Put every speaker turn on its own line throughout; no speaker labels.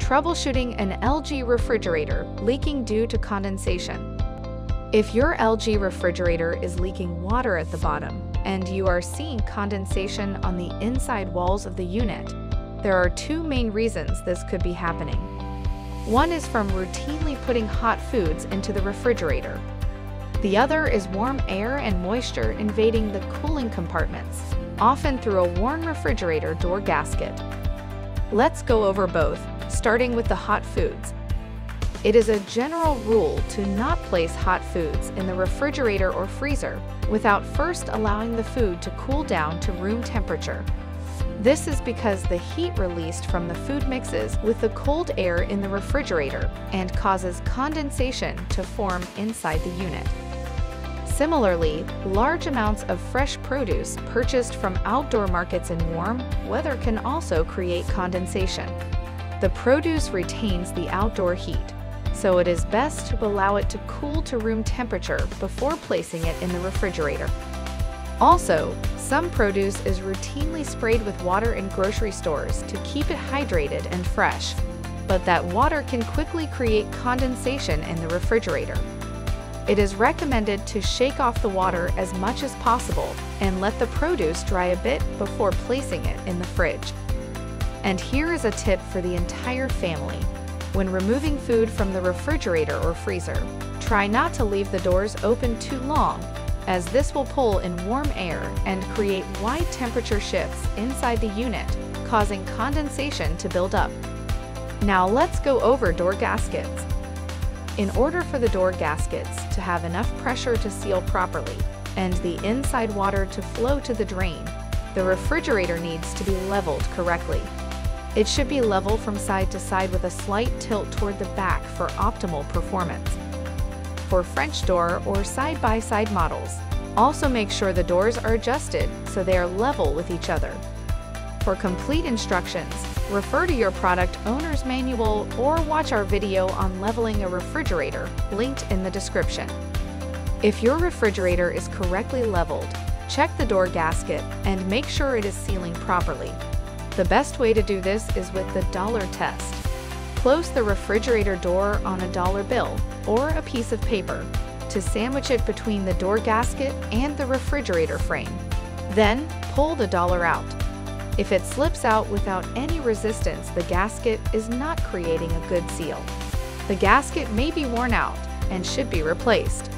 Troubleshooting an LG refrigerator leaking due to condensation. If your LG refrigerator is leaking water at the bottom and you are seeing condensation on the inside walls of the unit, there are two main reasons this could be happening. One is from routinely putting hot foods into the refrigerator. The other is warm air and moisture invading the cooling compartments, often through a worn refrigerator door gasket. Let's go over both, starting with the hot foods. It is a general rule to not place hot foods in the refrigerator or freezer without first allowing the food to cool down to room temperature. This is because the heat released from the food mixes with the cold air in the refrigerator and causes condensation to form inside the unit. Similarly, large amounts of fresh produce purchased from outdoor markets in warm weather can also create condensation. The produce retains the outdoor heat, so it is best to allow it to cool to room temperature before placing it in the refrigerator. Also, some produce is routinely sprayed with water in grocery stores to keep it hydrated and fresh, but that water can quickly create condensation in the refrigerator. It is recommended to shake off the water as much as possible and let the produce dry a bit before placing it in the fridge. And here is a tip for the entire family. When removing food from the refrigerator or freezer, try not to leave the doors open too long, as this will pull in warm air and create wide temperature shifts inside the unit, causing condensation to build up. Now let's go over door gaskets. In order for the door gaskets to have enough pressure to seal properly and the inside water to flow to the drain, the refrigerator needs to be leveled correctly. It should be level from side to side with a slight tilt toward the back for optimal performance. For French door or side-by-side models, also make sure the doors are adjusted so they are level with each other. For complete instructions, refer to your product owner's manual or watch our video on leveling a refrigerator, linked in the description. If your refrigerator is correctly leveled, check the door gasket and make sure it is sealing properly. The best way to do this is with the dollar test. Close the refrigerator door on a dollar bill or a piece of paper to sandwich it between the door gasket and the refrigerator frame. Then pull the dollar out. If it slips out without any resistance, the gasket is not creating a good seal. The gasket may be worn out and should be replaced.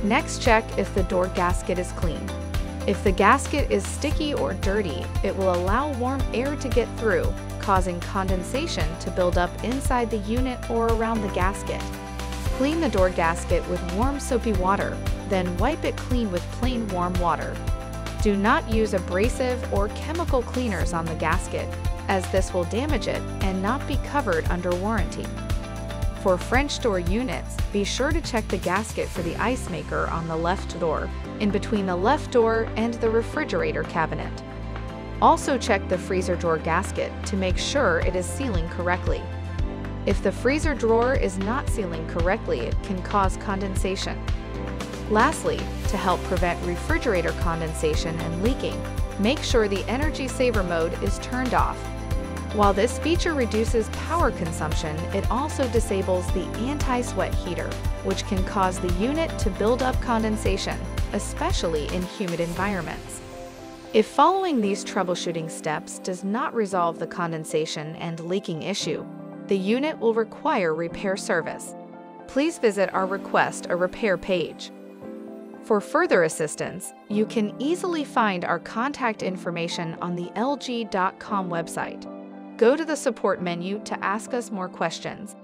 Next, check if the door gasket is clean. If the gasket is sticky or dirty, it will allow warm air to get through, causing condensation to build up inside the unit or around the gasket. Clean the door gasket with warm soapy water, then wipe it clean with plain warm water. Do not use abrasive or chemical cleaners on the gasket, as this will damage it and not be covered under warranty. For French door units, be sure to check the gasket for the ice maker on the left door, in between the left door and the refrigerator cabinet. Also check the freezer drawer gasket to make sure it is sealing correctly. If the freezer drawer is not sealing correctly, it can cause condensation. Lastly, to help prevent refrigerator condensation and leaking, make sure the energy saver mode is turned off. While this feature reduces power consumption, it also disables the anti-sweat heater, which can cause the unit to build up condensation, especially in humid environments. If following these troubleshooting steps does not resolve the condensation and leaking issue, the unit will require repair service. Please visit our Request a Repair page. For further assistance, you can easily find our contact information on the LG.com website. Go to the support menu to ask us more questions.